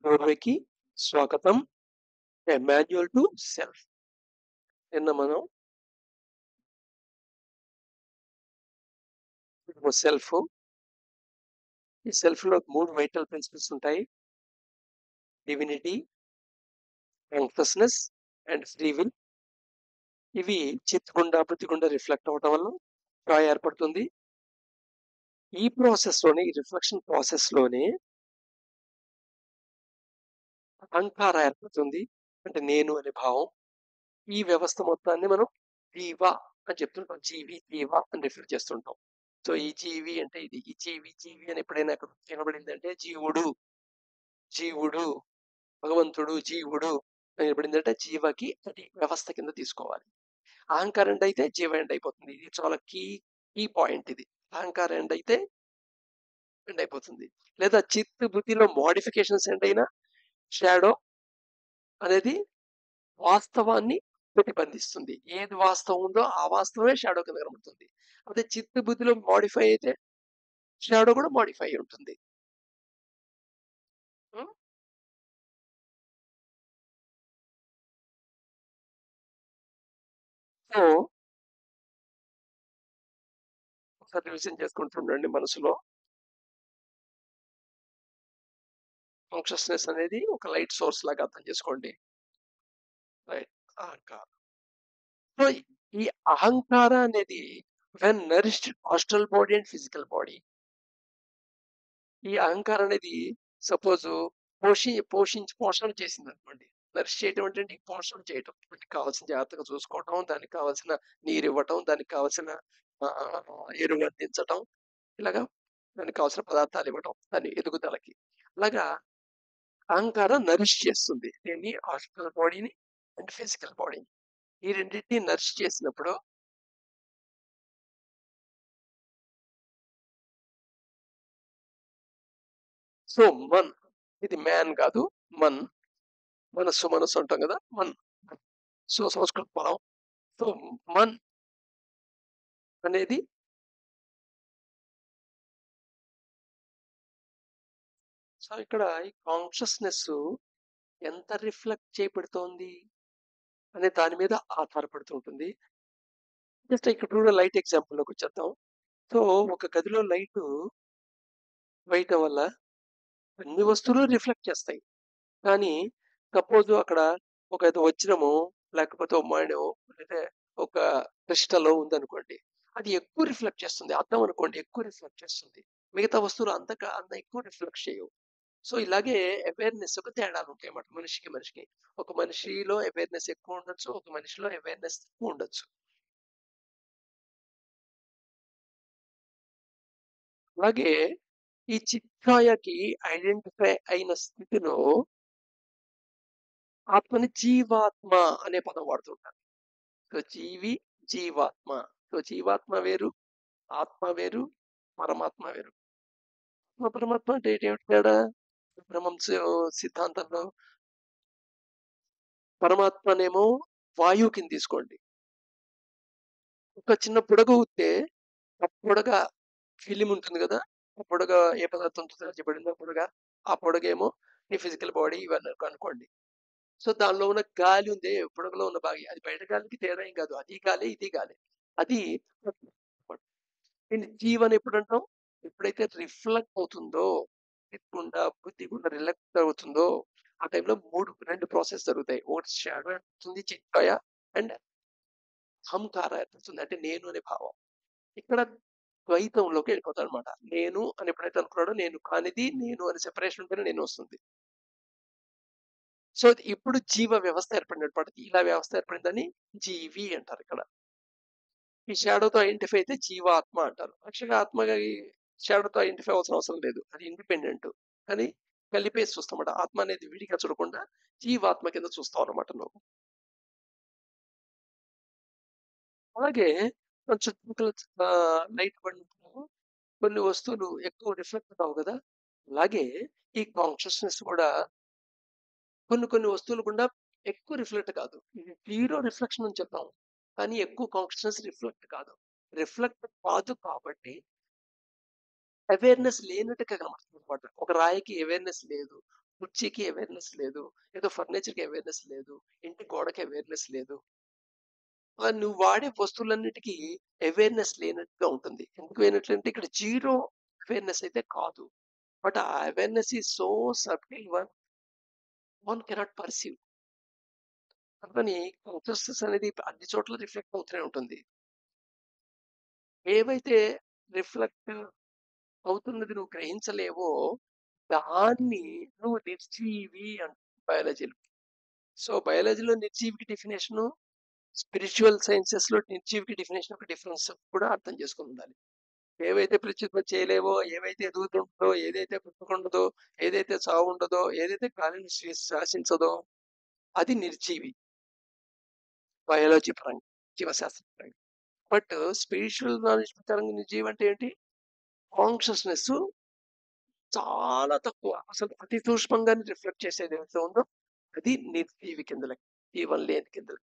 పూర్వకి స్వాగతం. ఏ manual to self. నిన్న మనం సెల్ఫ్ ఈ సెల్ఫ్ లో 3 వైటల్ ప్రిన్సిపల్స్ ఉంటాయి. Divinity, consciousness and free will. ఇవి చిత్ గుండా బుద్ధి గుండా రిఫ్లెక్ట్ అవడం వల్ల జాయ్ ఏర్పడుతుంది. ఈ ప్రాసెస్ లోనే, ఈ రిఫ్లెక్షన్ ప్రాసెస్ లోనే అహంకార ఏర్పడుతుంది. అంటే నేను అనే భావం. ఈ వ్యవస్థ మొత్తాన్ని మనం జీవ అని చెప్తుంటాం. జీవి, జీవ అని రిఫర్ చేస్తుంటాం. సో ఈ జీవి అంటే ఇది. ఈ జీవి, జీవి అని ఎప్పుడైనా అక్కడ వినబడిందంటే జీవుడు, జీవుడు, భగవంతుడు, జీవుడు అని వినబడిందంటే జీవకి అది వ్యవస్థ కింద తీసుకోవాలి. అహంకారం ఎండ్ అయితే జీవ ఎండ్ అయిపోతుంది. ఇది చాలా కీ పాయింట్ ఇది. అహంకారం ఎండ్ అయితే ఎండ్ అయిపోతుంది. లేదా చిత్ బుద్ధిలో మోడిఫికేషన్స్ ఎండ్ అయినా షాడో అనేది వాస్తవాన్ని ప్రతిబంధిస్తుంది. ఏది వాస్తవం ఉందో ఆ వాస్తవమే షాడో కింద కనబడుతుంది. అదే చిత్ బుద్ధిలో మోడిఫై అయితే షాడో కూడా మోడిఫై అయి ఉంటుంది. ఉం? సో ఒకసారి రివిజన్ చేసుకుంటుండండి మనసులో. కాన్షియస్నెస్ అనేది ఒక లైట్ సోర్స్ లాగా అర్థం చేసుకోండి. రైట్. అహంకారం. సో ఈ అహంకార అనేది when nourished hostel body and physical body. ఈ అహంకారం అనేది సపోజ్ పోషణ చేసింది అనుకోండి. నరిష్ చేయటం అంటే పోషణ చేయటం, దానికి కావాల్సిన జాగ్రత్తగా చూసుకోవటం, దానికి కావాల్సిన నీరు ఇవ్వటం, దానికి కావాల్సిన ఎరువు అందించటం, ఇలాగా దానికి కావాల్సిన పదార్థాలు ఇవ్వటం దాని ఎదుగుదలకి. అలాగా అహంకారం నరిష్ చేస్తుంది దీన్ని, హాస్టల్ బాడీని అండ్ ఫిజికల్ బాడీని. ఈ రెండింటిని నరిష్ చేసినప్పుడు సో మన్, ఇది మ్యాన్ కాదు, మన్. మనస్సు మనస్సు అంటాం కదా, మన్. సో సంస్కృత పదం. సో మన్ అనేది సో ఇక్కడ ఈ కాన్షియస్నెస్ ఎంత రిఫ్లెక్ట్ చేయబడుతోంది అనే దాని మీద ఆధారపడుతూ ఉంటుంది. జస్ట్ ఇక్కడ కూడా లైట్ ఎగ్జాంపుల్లోకి వచ్చేద్దాం. సో ఒక గదిలో లైట్ వేయటం వల్ల అన్ని వస్తువులు రిఫ్లెక్ట్ చేస్తాయి. కానీ సపోజ్ అక్కడ ఒక ఏదో వజ్రమో, లేకపోతే ఒక మాణ్యం, లేదా ఒక క్రిస్టలో ఉందనుకోండి, అది ఎక్కువ రిఫ్లెక్ట్ చేస్తుంది. అద్దం అనుకోండి, ఎక్కువ రిఫ్లెక్ట్ చేస్తుంది. మిగతా వస్తువులు అంత ఎక్కువ రిఫ్లెక్ట్ చేయవు. సో ఇలాగే అవేర్నెస్ ఒక తేడాలు ఉంటాయి అన్నమాట మనిషికి మనిషికి. ఒక మనిషిలో అవేర్నెస్ ఎక్కువ ఉండొచ్చు, ఒక మనిషిలో అవేర్నెస్ తక్కువ ఉండొచ్చు. అలాగే ఈ చిత్కాయకి ఐడెంటిఫై అయిన స్థితిలో ఆత్మని జీవాత్మ అనే పదం వాడుతుంటారు. సో జీవి, జీవాత్మ. సో జీవాత్మ వేరు, ఆత్మ వేరు, పరమాత్మ వేరు. పరమాత్మ అంటే ఏమిటి తేడా? బ్రహ్మం సిద్ధాంతంలో పరమాత్మనేమో వాయువు కింద తీసుకోండి. ఒక చిన్న బుడగ ఊస్తే ఆ బుడగ ఫిలిం ఉంటుంది కదా, ఆ బుడగ ఏ పదార్థంతో తయారు చేయబడిందో బుడగ, ఆ బుడగేమో నీ ఫిజికల్ బాడీ ఇవన్నీ అనుకోండి. సో దానిలో ఉన్న గాలి ఉంది, బుడగలో ఉన్న భాగం, అది బయట గాలికి తేడా ఏం కాదు, అది గాలి ఇది గాలి. అది దీన్ని జీవన్ ఎప్పుడు అంటాం? ఎప్పుడైతే రిఫ్లెక్ట్ అవుతుందో, గుండా బుద్ధి గుండా రిలెక్ట్ అవుతుందో ఆ టైంలో రెండు ప్రాసెస్ జరుగుతాయి. ఒకటి షాడో అవుతుంది, చిత్కాయ, అండ్ హంకార ఏర్పడుతుంది, అంటే నేను అనే భావం. ఇక్కడ ద్వైతంలోకి వెళ్ళిపోతాడు అనమాట. నేను అని ఎప్పుడైతే అనుకున్నాడో, నేను కానిది నేను అని సెపరేషన్ ఉంటేనే నేను వస్తుంది. సో ఇప్పుడు జీవ వ్యవస్థ ఏర్పడినటువంటి ఇలా వ్యవస్థ ఏర్పడిందని జీవి అంటారు ఇక్కడ. ఈ షాడోతో ఐడెంటిఫై అయితే జీవాత్మ అంటారు. యాక్చువల్గా ఆత్మగా ఈ షాడోతో ఐడెంటిఫై అవ్వాల్సిన అవసరం లేదు, అది ఇండిపెండెంట్. కానీ కలిపేసి చూస్తామన్నమాట. ఆత్మ అనేది విడిగా చూడకుండా జీవాత్మ కింద చూస్తాం అనమాట నువ్వు. అలాగే మన చుట్టుపక్కల లైట్ పడినప్పుడు కొన్ని వస్తువులు ఎక్కువ రిఫ్లెక్ట్ కావు కదా, అలాగే ఈ కాన్షియస్నెస్ కూడా కొన్ని కొన్ని వస్తువులు గుండా ఎక్కువ రిఫ్లెక్ట్ కాదు. ఇది జీరో రిఫ్లెక్షన్ అని చెప్తాం, కానీ ఎక్కువ కాన్షియస్నెస్ రిఫ్లెక్ట్ కాదు. రిఫ్లెక్ట్ కాదు కాబట్టి అవేర్నెస్ లేనట్టుగా కనబడుతుంది అనమాట. ఒక రాయికి అవేర్నెస్ లేదు, కుర్చీకి అవేర్‌నెస్ లేదు. ఏదో ఫర్నిచర్‌కి అవేర్‌నెస్ లేదు. ఇంటి గోడకి అవేర్‌నెస్ లేదు. నువ్వు వాడే వస్తువులన్నిటికి అవేర్‌నెస్ లేనట్టుగా ఉంటుంది. ఎందుకు లేనట్లంటే ఇక్కడ జీరో అవేర్‌నెస్ అయితే కాదు. బట్ ఆ awareness is so subtle one cannot perceive. అందుకని కాన్షియస్‌నెస్ అనేది అన్ని చోట్ల రిఫ్లెక్ట్ అవుతూనే ఉంటుంది. ఏవైతే రిఫ్లెక్ట్ అవుతున్నది నువ్వు గ్రహించలేవో, దాన్ని నువ్వు నిర్జీవి అంటావు బయాలజీలో. సో, బయాలజీలో నిర్జీవికి డెఫినిషను, స్పిరిచ్యువల్ సైన్సెస్‌లో నిర్జీవికి డెఫినిషన్ ఒక డిఫరెన్స్ కూడా అర్థం చేసుకొనుండాలి. ఏవైతే ప్రత్యుత్పత్తి చేయలేవో, ఏవైతే ఎదుగుతుంటదో, ఏదైతే పుట్టుకుండదో, ఏదైతే చావుండదో, ఏదైతే గాలిని శ్వాసించదో అది నిర్జీవి బయాలజీ పరంగా, జీవశాస్త్రం పరంగా. బట్ స్పిరిచ్యువల్ నాలెడ్జ్ ప్రకారంగా నిర్జీవి అంటే ఏంటి? కాన్షియస్‌నెస్ చాలా తక్కువ. అసలు అతి సూక్ష్మంగానే రిఫ్లెక్ట్ చేసేది ఏదైతే ఉందో అది నిర్జీవి కింద లెక్క. జీవం లేని కింద లెక్క.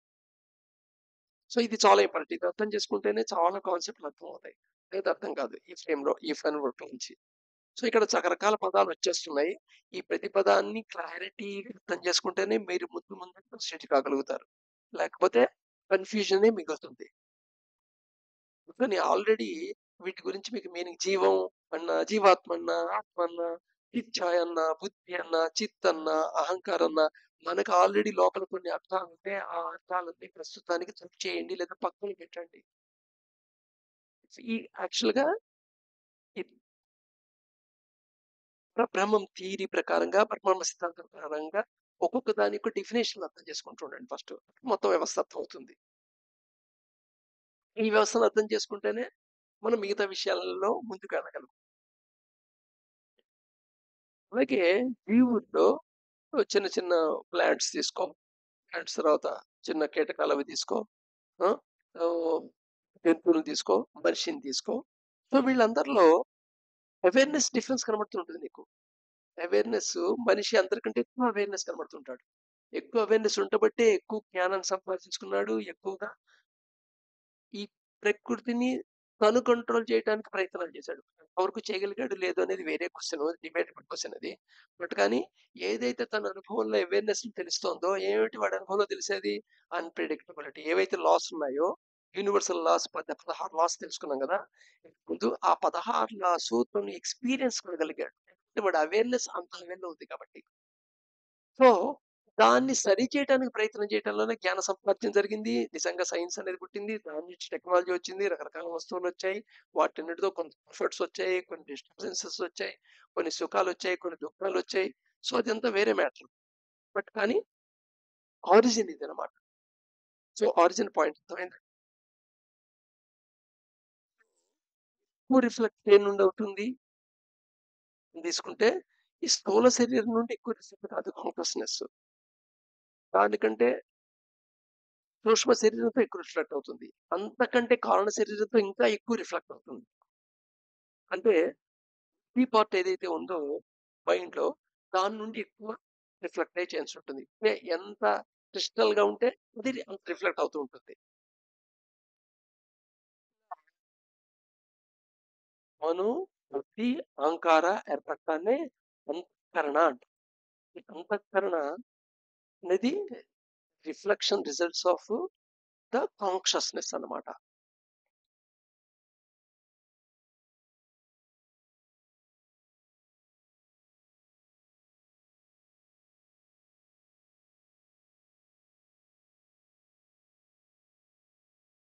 సో, ఇది చాలా ఇంపార్టెంట్. ఇది అర్థం చేసుకుంటేనే చాలా కాన్సెప్ట్‌లు అర్థమవుతాయి. లేదా అర్థం కాదు. ఈ ఫ్రేమ్‌లో, ఈ ఫ్రేమ్‌వర్క్ నుంచి. సో, ఇక్కడ రకరకాల పదాలొచ్చేస్తున్నాయి. ఈ ప్రతి పదాన్ని క్లారిటీగా అర్థం చేసుకుంటేనే మీరు ముందు ముందుకు ప్రొసీడ్ కాగలుగుతారు. లేకపోతే కన్‌ఫ్యూజనే మిగులుతుంది. అందుకని ఆల్రెడీ వీటి గురించి మీకు మీనింగ్ జీవం అన్నా, జీవాత్మ అన్నా, ఆత్మ అన్నా, చిచ్చాయ్ అన్నా, బుద్ధి అన్నా, చిత్ అన్నా, అహంకారం అన్నా, మనకు ఆల్రెడీ లోపల కొన్ని అర్థాలుంటే, ఆ అర్థాలన్నీ ప్రస్తుతానికి చేయండి లేదా పక్కన పెట్టండి. ఈ యాక్చువల్‌గా ఈ పరబ్రహ్మం థియరీ ప్రకారంగా, పరబ్రహ్మ సిద్ధాంతం ప్రకారంగా ఒక్కొక్క దానికి డెఫినిషన్‌లు అర్థం చేసుకుంటూ ఉండండి ఫస్ట్. మొత్తం వ్యవస్థ అర్థమవుతుంది. ఈ వ్యవస్థను అర్థం చేసుకుంటేనే మనం మిగతా విషయాలలో ముందుకెళ్ళగలం. అలాగే జీవుల్లో చిన్న చిన్న ప్లాంట్స్ తీసుకో. ప్లాంట్స్ తర్వాత చిన్న కీటకాలవి తీసుకో. ఆ! ఆహ్, జంతువులను తీసుకో, మనిషిని తీసుకో. సో, వీళ్ళందరిలో అవేర్‌నెస్ డిఫరెన్స్ కనబడుతుంటది నీకు. అవేర్‌నెస్ మనిషి అందరికంటే ఎక్కువ అవేర్‌నెస్ కనబడుతుంటాడు. ఎక్కువ అవేర్‌నెస్ ఉండబట్టే ఎక్కువ జ్ఞానాన్ని సంపాదించుకున్నాడు. ఎక్కువగా ఈ ప్రకృతిని తను కంట్రోల్ చేయటానికి ప్రయత్నాలు చేశాడు. ఎంతవరకు చేయగలిగాడు లేదు అనేది వేరే క్వెషన్. డిబేటబుల్ క్వెషన్ అది. బట్ కానీ ఏదైతే తన అనుభవంలో అవేర్‌నెస్ తెలుస్తోందో ఏమిటి వాడి అనుభవంలో తెలిసేది? అన్‌ప్రెడిక్టబిలిటీ. ఏవైతే లాస్ ఉన్నాయో యూనివర్సల్ లాస్ 16 లాస్ తెలుసుకున్నాం గదా! ముందు ఆ 16 లాసు తను ఎక్స్‌పీరియన్స్ కాగలిగాడు. అంటే వాడి అవేర్‌నెస్ అంత లెవెల్‌లో ఉంది కాబట్టి. సో, దాన్ని సరిచేయటానికి ప్రయత్నం చేయటంలోనే జ్ఞాన సముపార్జన జరిగింది. నిజంగా సైన్స్ అనేది పుట్టింది. దాని నుంచి టెక్నాలజీ వచ్చింది. రకరకాల వస్తువులొచ్చాయి. వాటన్నిటితో కొంత కంఫర్ట్స్ వచ్చాయి. కొన్ని డిస్టర్బెన్సెస్ వచ్చాయి. కొన్ని సుఖాలొచ్చాయి. కొన్ని దుఃఖాలొచ్చాయి. సో, అదంతా వేరే మ్యాటర్. బట్ కానీ ఆరిజిన్ ఇదనమాట. సో, ఆరిజిన్ పాయింట్ అర్థమైందా? ఎక్కువ రిఫ్లెక్ట్ దేని నుండి అవుతుంది తీసుకుంటే, ఈ స్థూల శరీరం నుండి ఎక్కువ రిఫ్లెక్ట్ కాదు కాన్షియస్‌నెస్. దానికంటే సూక్ష్మ శరీరంతో ఎక్కువ రిఫ్లెక్ట్ అవుతుంది. అంతకంటే కారణ శరీరంతో ఇంకా ఎక్కువ రిఫ్లెక్ట్ అవుతుంది. అంటే ఈ పార్ట్ ఏదైతే ఉందో మైండ్‌లో దాని నుండి ఎక్కువ రిఫ్లెక్ట్ అయ్యే ఛాన్స్ ఉంటుంది. ఎంత క్రిస్టల్‌గా ఉంటే అది అంత రిఫ్లెక్ట్ అవుతూ ఉంటుంది. మను, బుద్ధి, అహంకార ఏర్పడటాన్నే అంతఃకరణ అంటారు. ఈ అంతఃకరణ అనేది reflection results of the consciousness అన్నమాట.